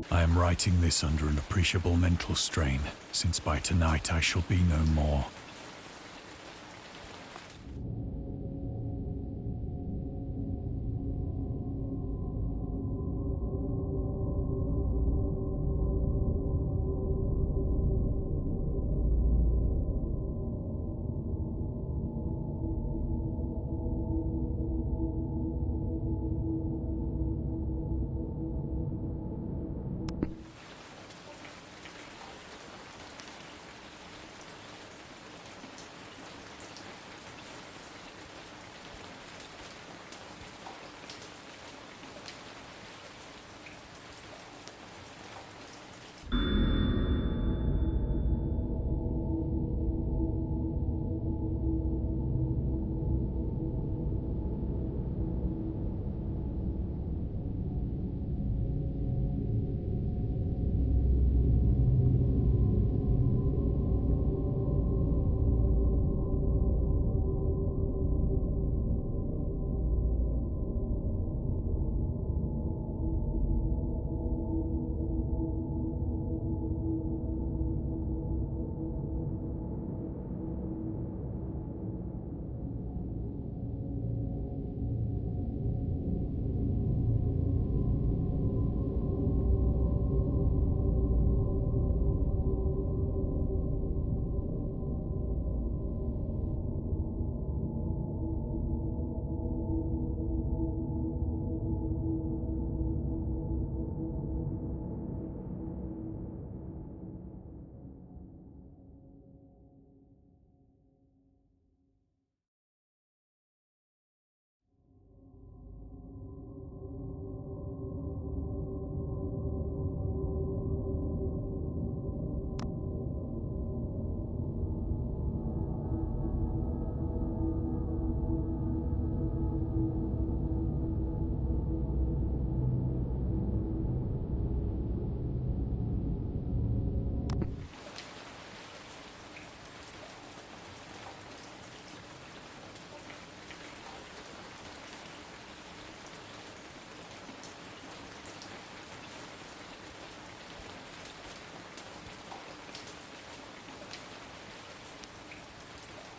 I am writing this under an appreciable mental strain, since by tonight I shall be no more.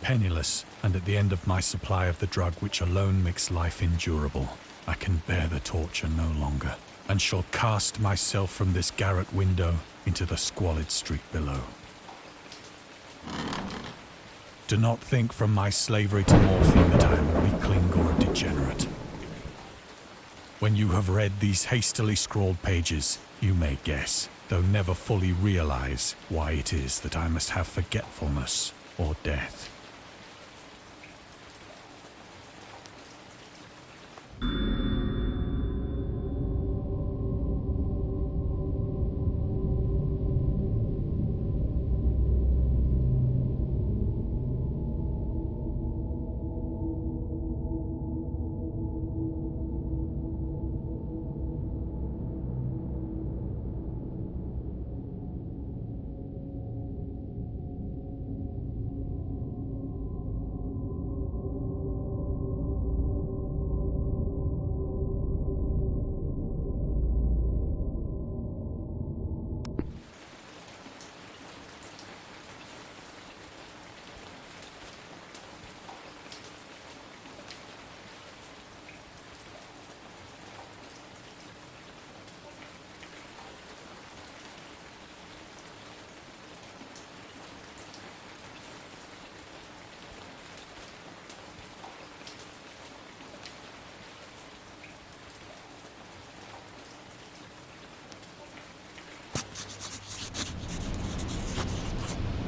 Penniless, and at the end of my supply of the drug which alone makes life endurable, I can bear the torture no longer, and shall cast myself from this garret window into the squalid street below. Do not think from my slavery to morphine that I am a weakling or a degenerate. When you have read these hastily scrawled pages, you may guess, though never fully realize, why it is that I must have forgetfulness or death.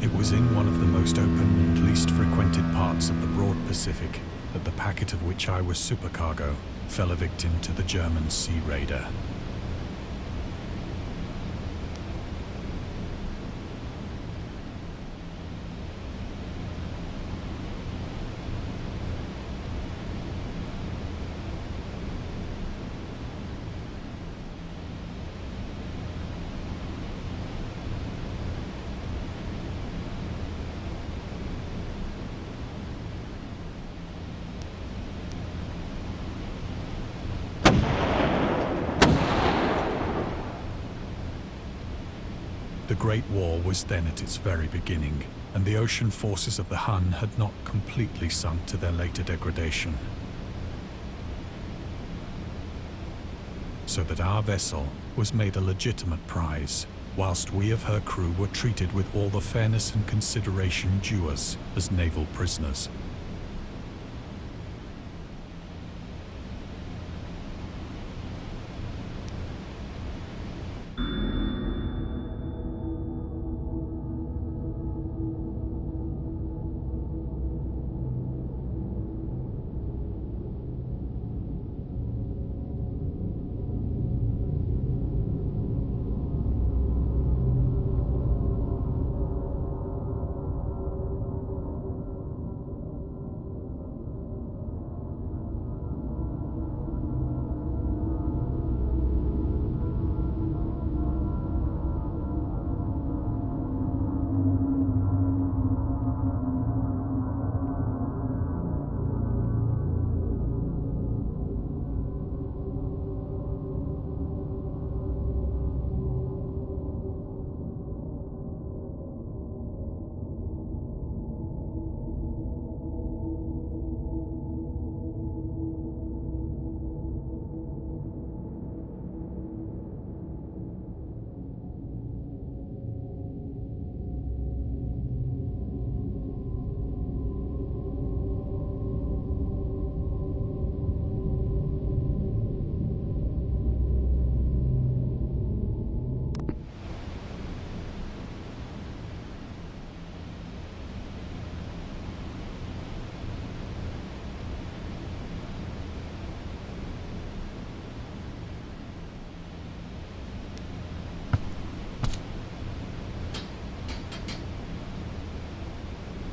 It was in one of the most open and least frequented parts of the broad Pacific that the packet of which I was supercargo fell a victim to the German sea raider. The Great War was then at its very beginning, and the ocean forces of the Hun had not completely sunk to their later degradation. So that our vessel was made a legitimate prize, whilst we of her crew were treated with all the fairness and consideration due us as naval prisoners.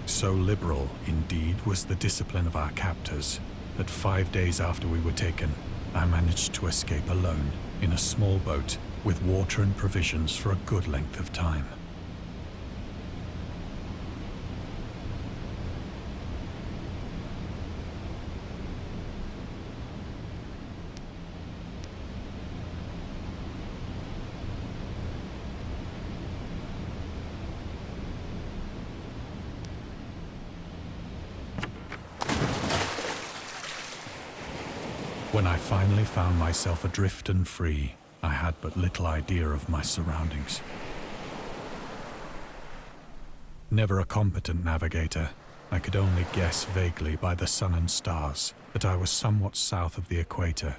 So liberal, indeed, was the discipline of our captors, that 5 days after we were taken, I managed to escape alone in a small boat with water and provisions for a good length of time. When I finally found myself adrift and free, I had but little idea of my surroundings. Never a competent navigator, I could only guess vaguely by the sun and stars that I was somewhat south of the equator.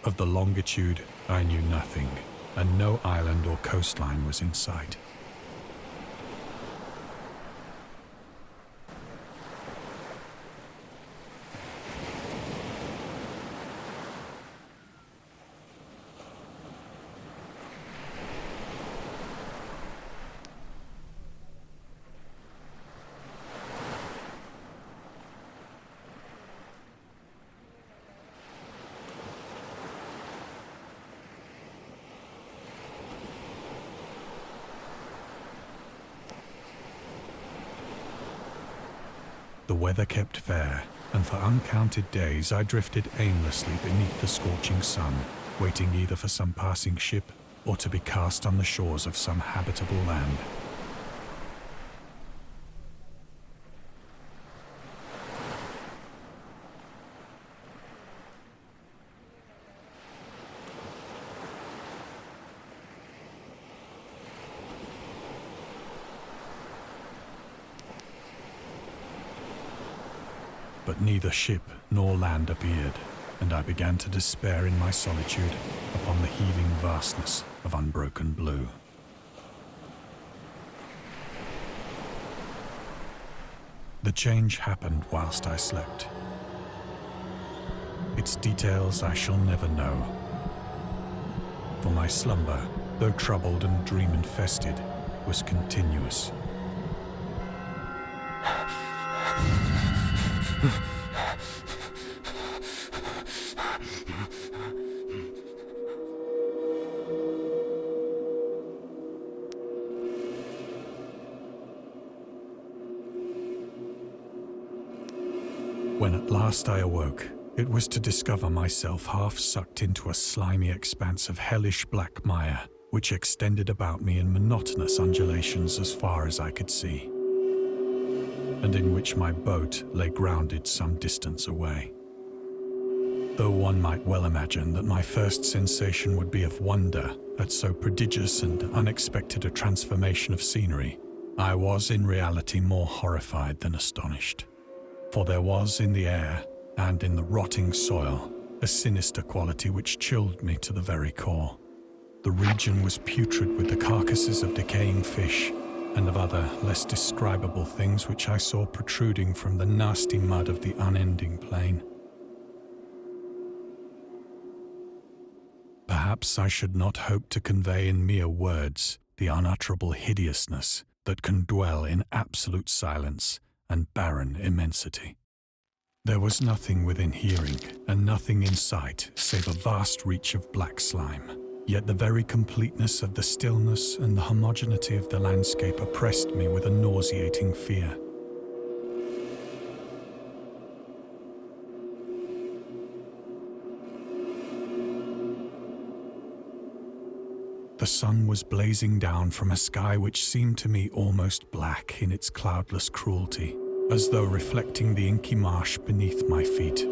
Of the longitude, I knew nothing, and no island or coastline was in sight. The weather kept fair, and for uncounted days I drifted aimlessly beneath the scorching sun, waiting either for some passing ship or to be cast on the shores of some habitable land. But neither ship nor land appeared, and I began to despair in my solitude upon the heaving vastness of unbroken blue. The change happened whilst I slept. Its details I shall never know, for my slumber, though troubled and dream-infested, was continuous. When at last I awoke, It was to discover myself half sucked into a slimy expanse of hellish black mire, which extended about me in monotonous undulations as far as I could see, and in which my boat lay grounded some distance away. Though one might well imagine that my first sensation would be of wonder at so prodigious and unexpected a transformation of scenery, I was in reality more horrified than astonished. For there was in the air and in the rotting soil a sinister quality which chilled me to the very core. The region was putrid with the carcasses of decaying fish and of other less describable things which I saw protruding from the nasty mud of the unending plain. Perhaps I should not hope to convey in mere words the unutterable hideousness that can dwell in absolute silence and barren immensity. There was nothing within hearing and nothing in sight save a vast reach of black slime. Yet the very completeness of the stillness and the homogeneity of the landscape oppressed me with a nauseating fear. The sun was blazing down from a sky which seemed to me almost black in its cloudless cruelty, as though reflecting the inky marsh beneath my feet.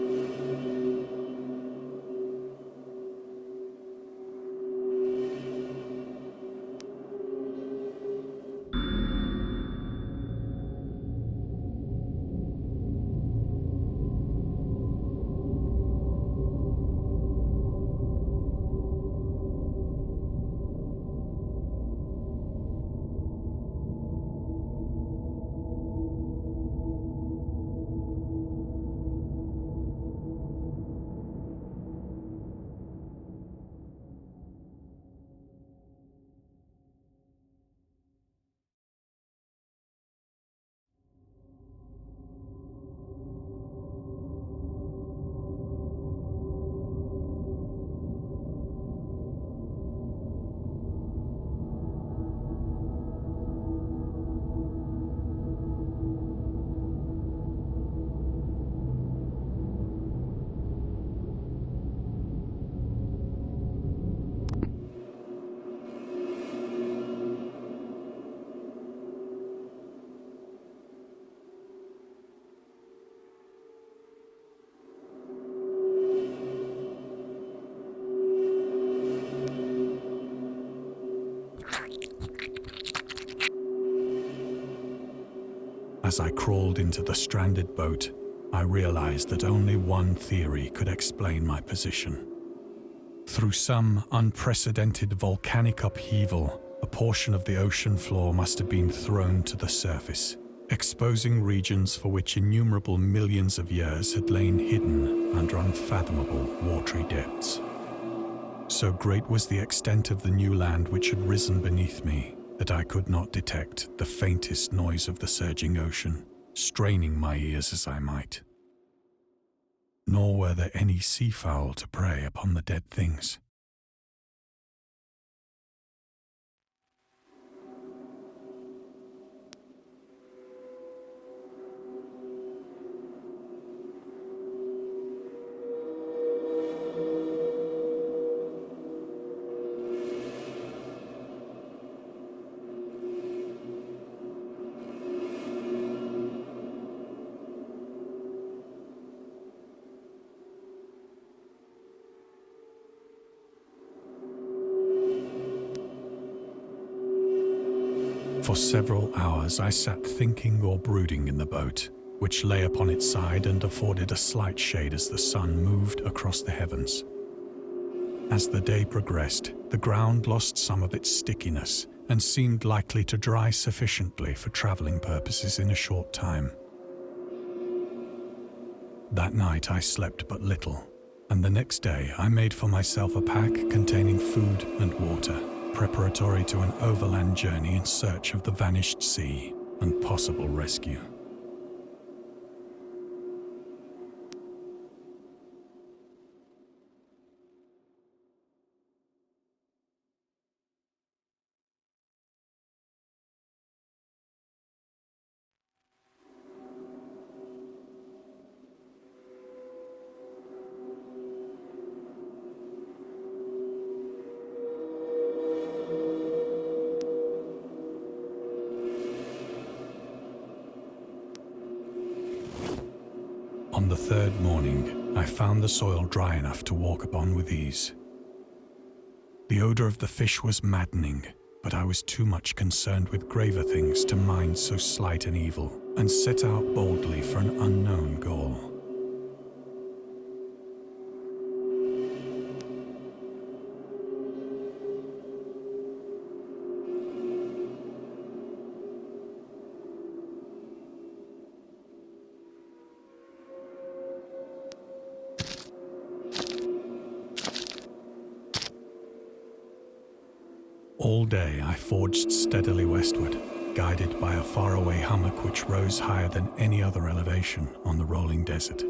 As I crawled into the stranded boat, I realized that only one theory could explain my position. Through some unprecedented volcanic upheaval, a portion of the ocean floor must have been thrown to the surface, exposing regions for which innumerable millions of years had lain hidden under unfathomable watery depths. So great was the extent of the new land which had risen beneath me that I could not detect the faintest noise of the surging ocean, straining my ears as I might. Nor were there any seafowl to prey upon the dead things. For several hours I sat thinking or brooding in the boat, which lay upon its side and afforded a slight shade as the sun moved across the heavens. As the day progressed, the ground lost some of its stickiness and seemed likely to dry sufficiently for traveling purposes in a short time. That night I slept but little, and the next day I made for myself a pack containing food and water, preparatory to an overland journey in search of the vanished sea and possible rescue. On the third morning, I found the soil dry enough to walk upon with ease. The odor of the fish was maddening, but I was too much concerned with graver things to mind so slight an evil, and set out boldly for an unknown goal. All day I forged steadily westward, guided by a faraway hummock which rose higher than any other elevation on the rolling desert.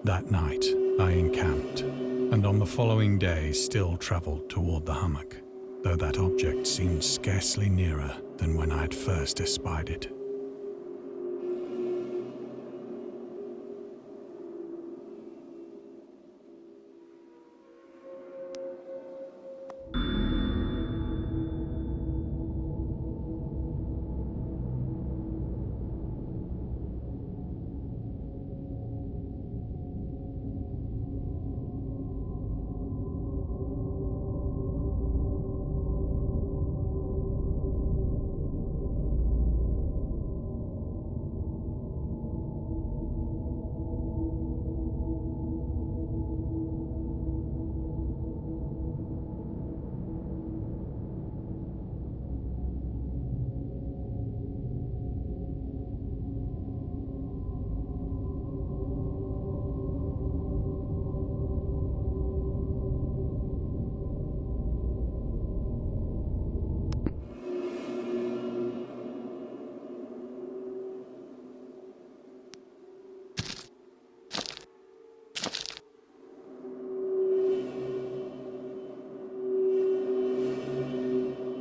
That night, I encamped, and on the following day still travelled toward the hummock, though that object seemed scarcely nearer than when I had first espied it.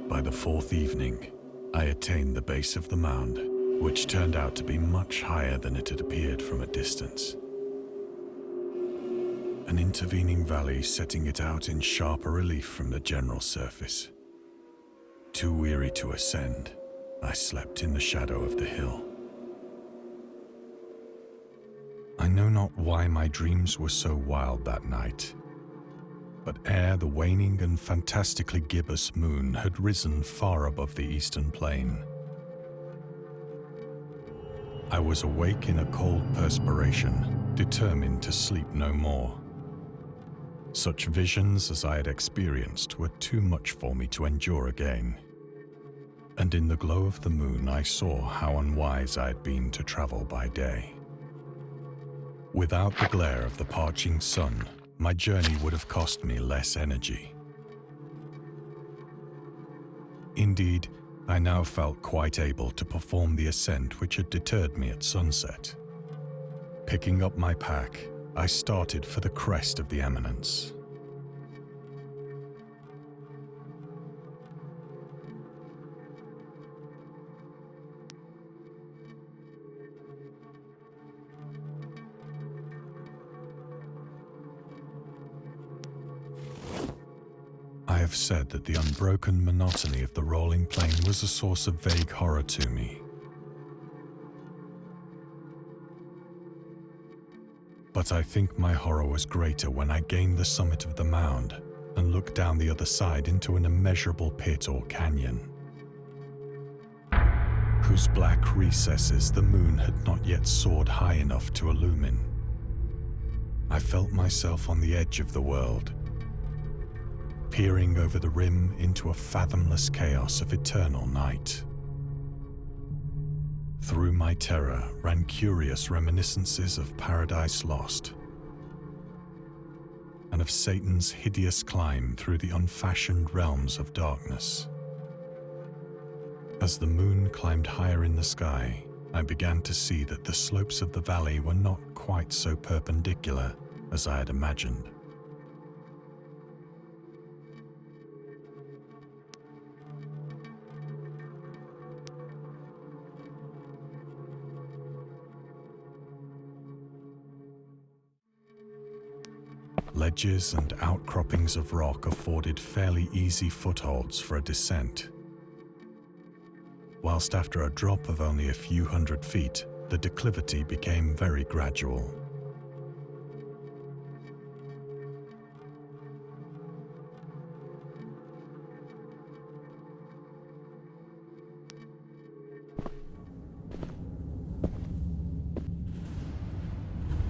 By the fourth evening, I attained the base of the mound, which turned out to be much higher than it had appeared from a distance. An intervening valley setting it out in sharper relief from the general surface. Too weary to ascend, I slept in the shadow of the hill. I know not why my dreams were so wild that night, but ere the waning and fantastically gibbous moon had risen far above the eastern plain, I was awake in a cold perspiration, determined to sleep no more. Such visions as I had experienced were too much for me to endure again, and in the glow of the moon I saw how unwise I had been to travel by day. Without the glare of the parching sun, my journey would have cost me less energy. Indeed, I now felt quite able to perform the ascent which had deterred me at sunset. Picking up my pack, I started for the crest of the eminence. I have said that the unbroken monotony of the rolling plain was a source of vague horror to me. But I think my horror was greater when I gained the summit of the mound and looked down the other side into an immeasurable pit or canyon, whose black recesses the moon had not yet soared high enough to illumine. I felt myself on the edge of the world, peering over the rim into a fathomless chaos of eternal night. Through my terror ran curious reminiscences of Paradise Lost, and of Satan's hideous climb through the unfashioned realms of darkness. As the moon climbed higher in the sky, I began to see that the slopes of the valley were not quite so perpendicular as I had imagined. Ledges and outcroppings of rock afforded fairly easy footholds for a descent, whilst after a drop of only a few hundred feet, the declivity became very gradual.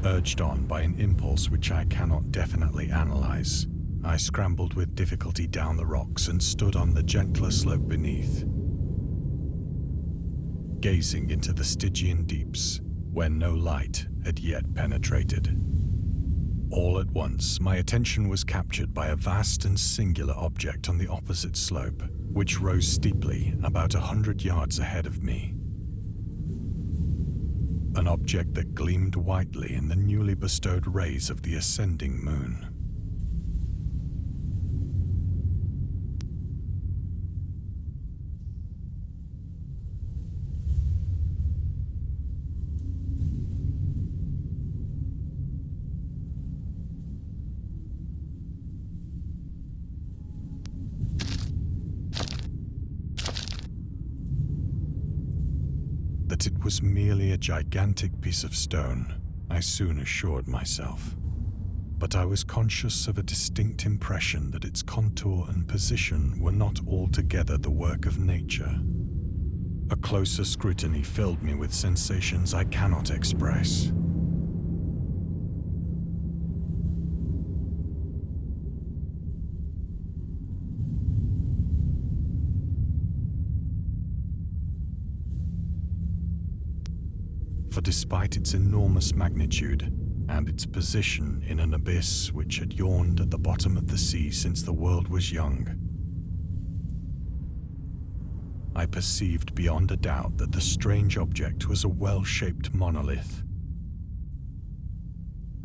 Urged on by an impulse which I cannot definitely analyze, I scrambled with difficulty down the rocks and stood on the gentler slope beneath, gazing into the Stygian deeps where no light had yet penetrated. All at once, my attention was captured by a vast and singular object on the opposite slope, which rose steeply about 100 yards ahead of me. An object that gleamed whitely in the newly bestowed rays of the ascending moon. That it was merely a gigantic piece of stone, I soon assured myself. But I was conscious of a distinct impression that its contour and position were not altogether the work of nature. A closer scrutiny filled me with sensations I cannot express. For despite its enormous magnitude and its position in an abyss which had yawned at the bottom of the sea since the world was young, I perceived beyond a doubt that the strange object was a well-shaped monolith,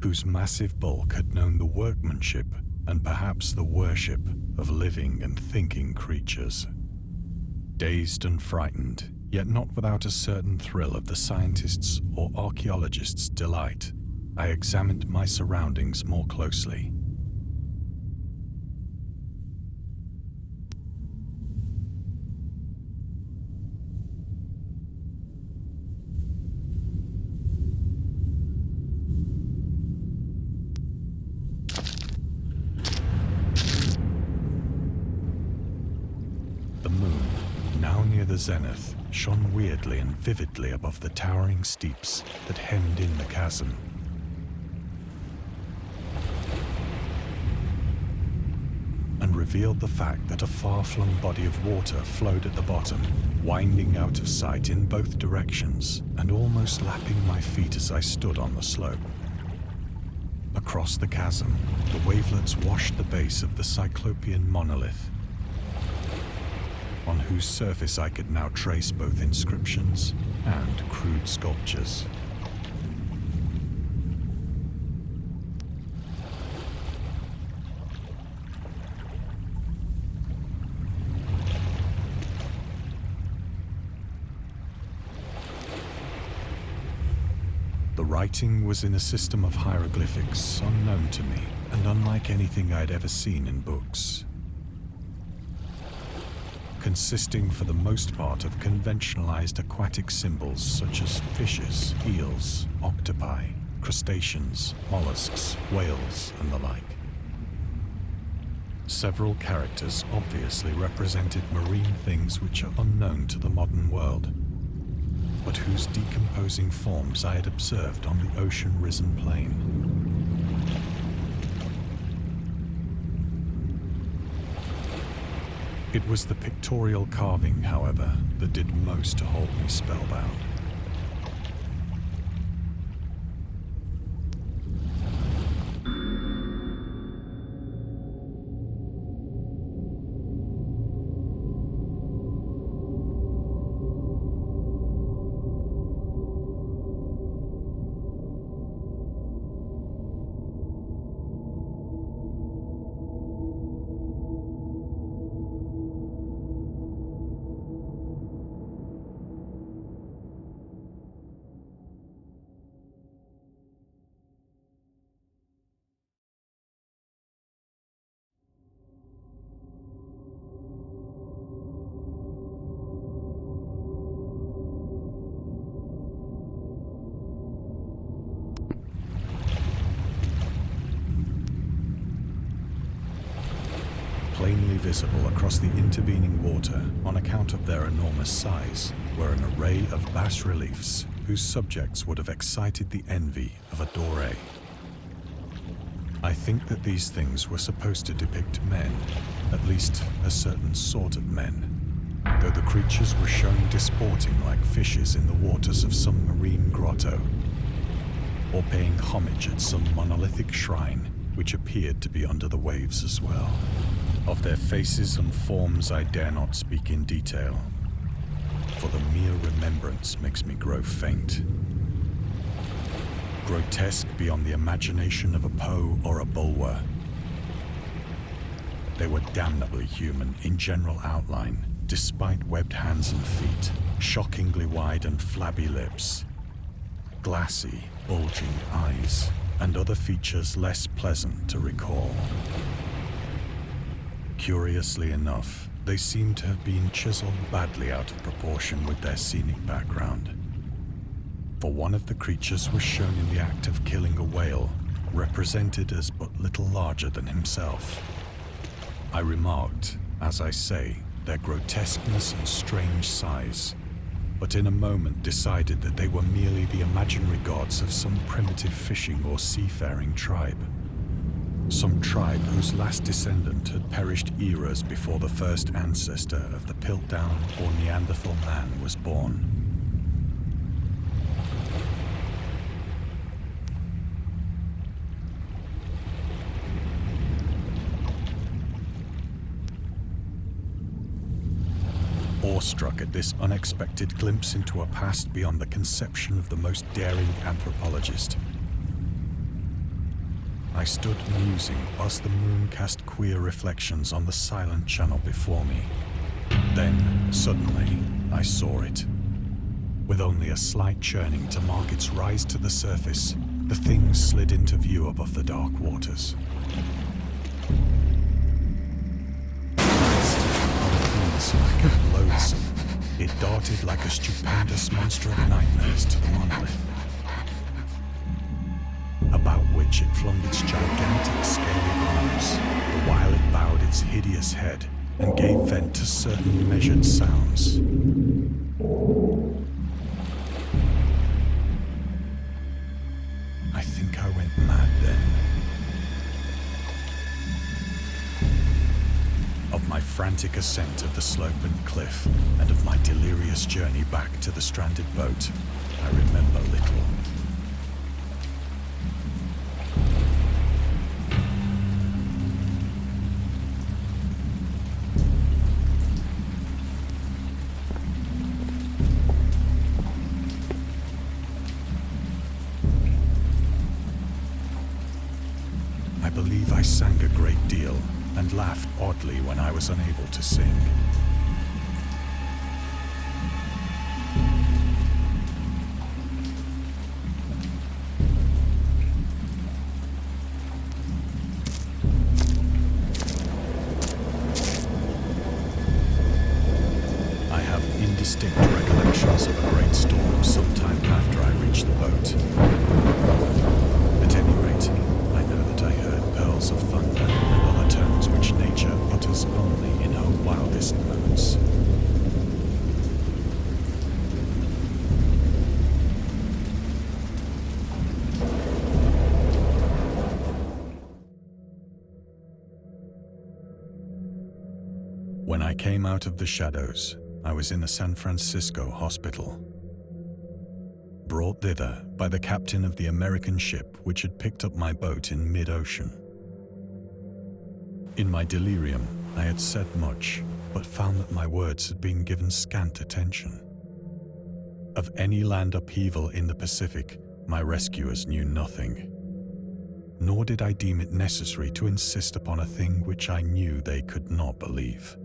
whose massive bulk had known the workmanship and perhaps the worship of living and thinking creatures. Dazed and frightened, yet not without a certain thrill of the scientist's or archaeologist's delight, I examined my surroundings more closely. The moon, now near the zenith, shone weirdly and vividly above the towering steeps that hemmed in the chasm. And revealed the fact that a far-flung body of water flowed at the bottom, winding out of sight in both directions and almost lapping my feet as I stood on the slope. Across the chasm, the wavelets washed the base of the cyclopean monolith, on whose surface I could now trace both inscriptions and crude sculptures. The writing was in a system of hieroglyphics unknown to me and unlike anything I'd ever seen in books, consisting for the most part of conventionalized aquatic symbols such as fishes, eels, octopi, crustaceans, mollusks, whales, and the like. Several characters obviously represented marine things which are unknown to the modern world, but whose decomposing forms I had observed on the ocean-risen plain. It was the pictorial carving, however, that did most to hold me spellbound. plainly visible across the intervening water on account of their enormous size were an array of bas-reliefs whose subjects would have excited the envy of a doré. I think that these things were supposed to depict men, at least a certain sort of men, though the creatures were shown disporting like fishes in the waters of some marine grotto, or paying homage at some monolithic shrine which appeared to be under the waves as well. Of their faces and forms I dare not speak in detail, for the mere remembrance makes me grow faint. Grotesque beyond the imagination of a Poe or a Bulwer. They were damnably human in general outline, despite webbed hands and feet, shockingly wide and flabby lips, glassy, bulging eyes, and other features less pleasant to recall. Curiously enough, they seem to have been chiseled badly out of proportion with their scenic background. For one of the creatures was shown in the act of killing a whale, represented as but little larger than himself. I remarked, as I say, their grotesqueness and strange size, but in a moment decided that they were merely the imaginary gods of some primitive fishing or seafaring tribe. Some tribe whose last descendant had perished eras before the first ancestor of the Piltdown or Neanderthal man was born. Awestruck at this unexpected glimpse into a past beyond the conception of the most daring anthropologist, I stood musing whilst the moon cast queer reflections on the silent channel before me. Then, suddenly, I saw it. With only a slight churning to mark its rise to the surface, the thing slid into view above the dark waters. Like and loathsome, it darted like a stupendous monster of nightmares to the monolith, about which it flung its gigantic scaly arms, the while it bowed its hideous head and gave vent to certain measured sounds. I think I went mad then. Of my frantic ascent of the slope and cliff, and of my delirious journey back to the stranded boat, I remember little. I believe I sang a great deal, and laughed oddly when I was unable to sing. I have indistinct recollections of a great storm sometime after I reached the boat. At any rate, I know that I heard pearls of thunder and other tones which nature utters only in her wildest moments. When I came out of the shadows, I was in a San Francisco hospital, brought thither by the captain of the American ship which had picked up my boat in mid-ocean. In my delirium, I had said much, but found that my words had been given scant attention. Of any land upheaval in the Pacific, my rescuers knew nothing. Nor did I deem it necessary to insist upon a thing which I knew they could not believe.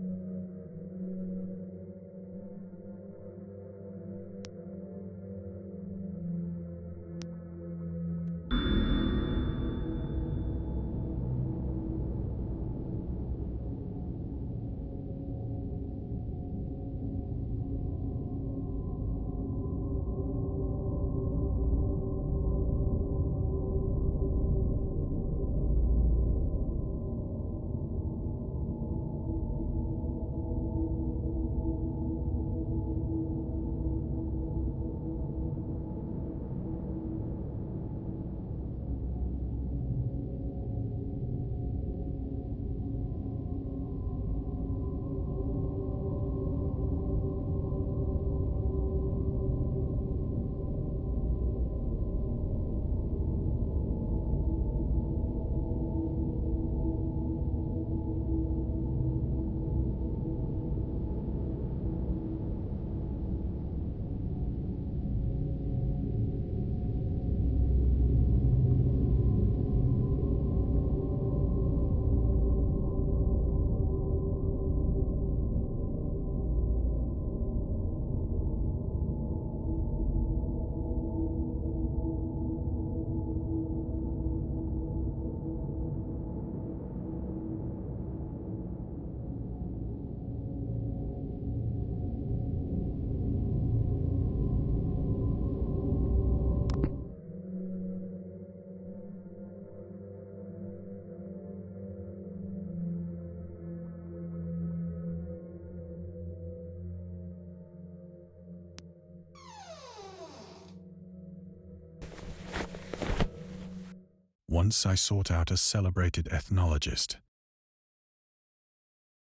Once I sought out a celebrated ethnologist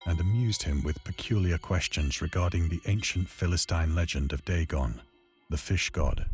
and amused him with peculiar questions regarding the ancient Philistine legend of Dagon, the fish god.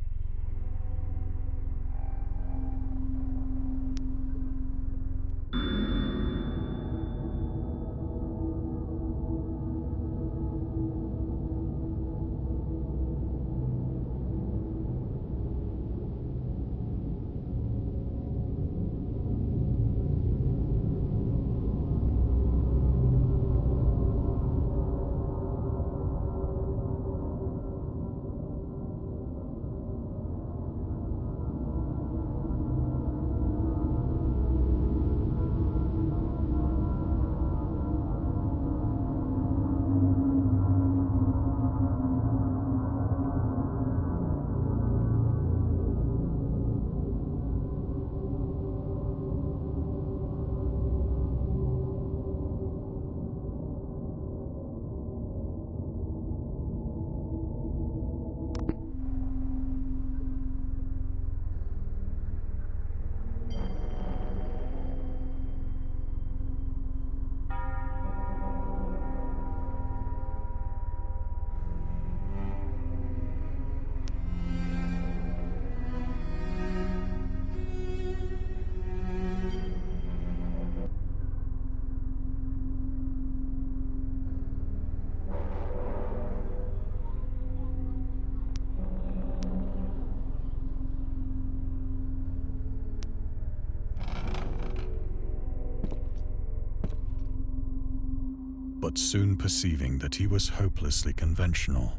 But soon perceiving that he was hopelessly conventional,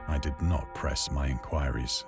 I did not press my inquiries.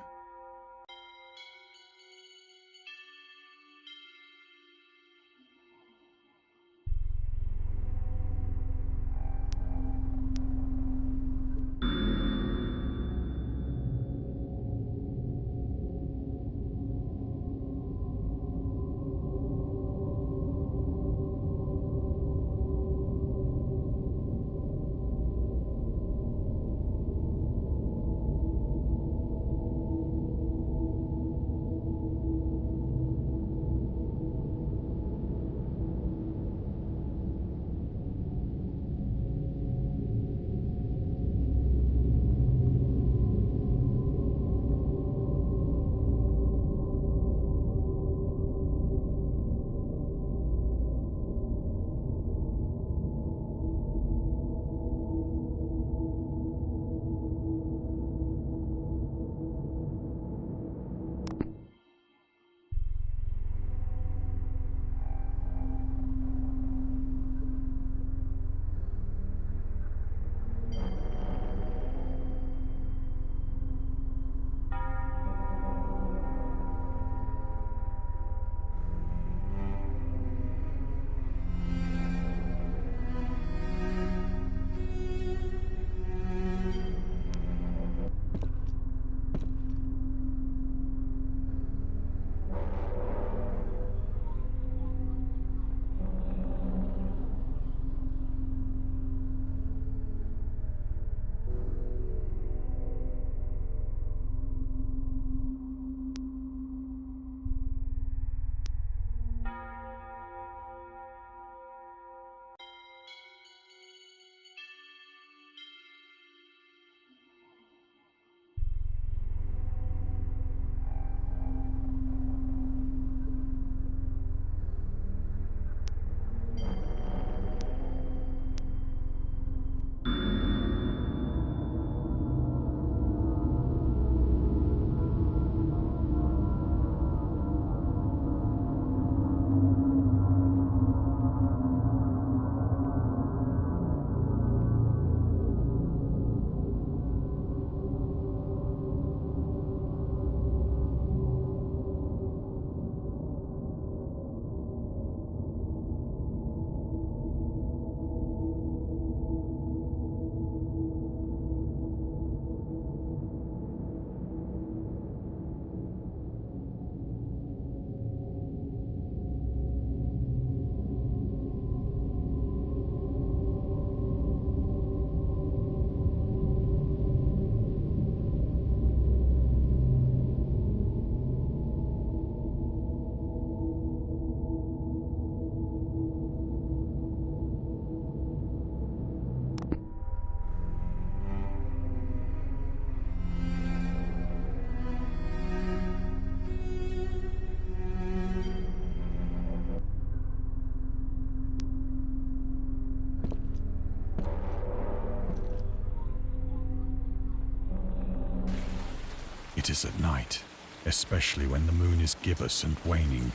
It is at night, especially when the moon is gibbous and waning,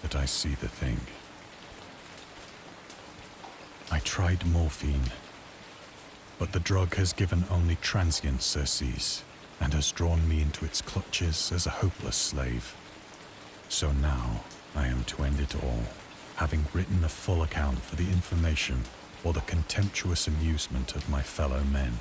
that I see the thing. I tried morphine, but the drug has given only transient surcease and has drawn me into its clutches as a hopeless slave. So now I am to end it all, having written a full account for the information or the contemptuous amusement of my fellow men.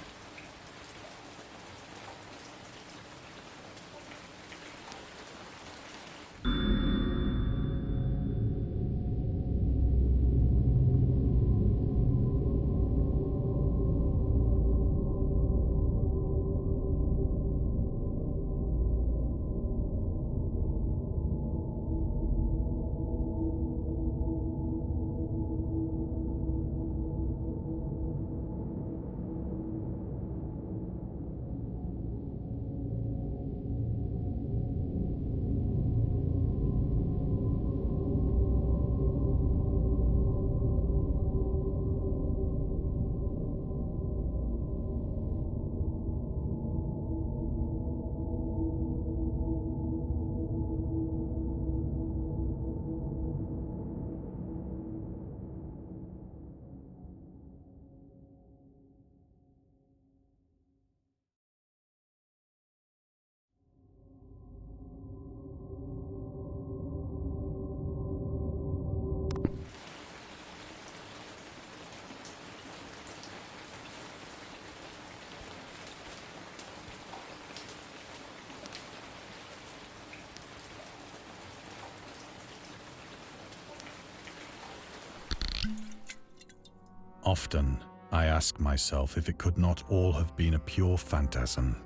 Often, I ask myself if it could not all have been a pure phantasm.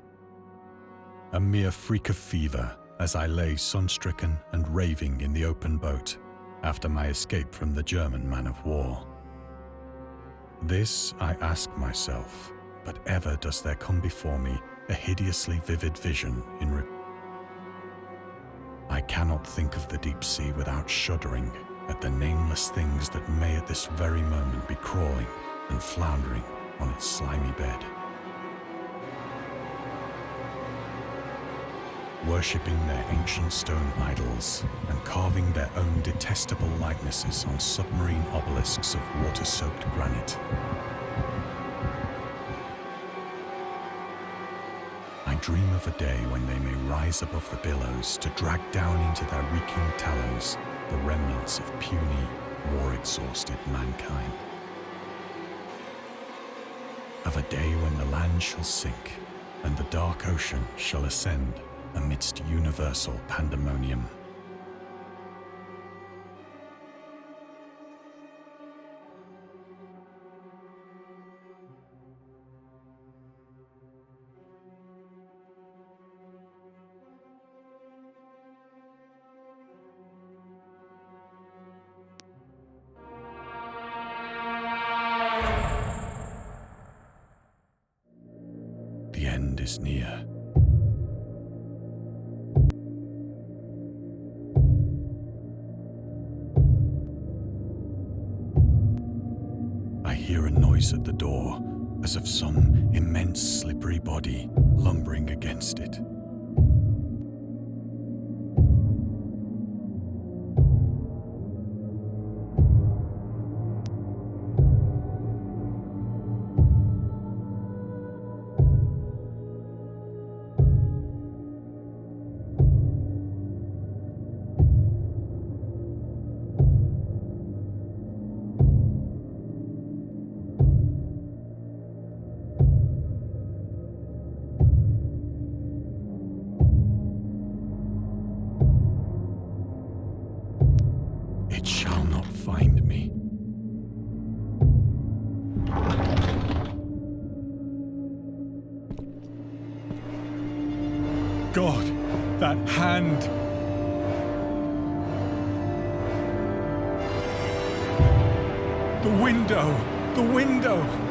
A mere freak of fever as I lay sun-stricken and raving in the open boat after my escape from the German man-of-war. This I ask myself, but ever does there come before me a hideously vivid vision I cannot think of the deep sea without shuddering at the nameless things that may at this very moment be crawling and floundering on its slimy bed. Worshipping their ancient stone idols and carving their own detestable likenesses on submarine obelisks of water-soaked granite. I dream of a day when they may rise above the billows to drag down into their reeking talons the remnants of puny, war-exhausted mankind. Of a day when the land shall sink and the dark ocean shall ascend amidst universal pandemonium. The end is near. I hear a noise at the door, as of some immense slippery body lumbering against it. It shall not find me. God, that hand! The window! The window!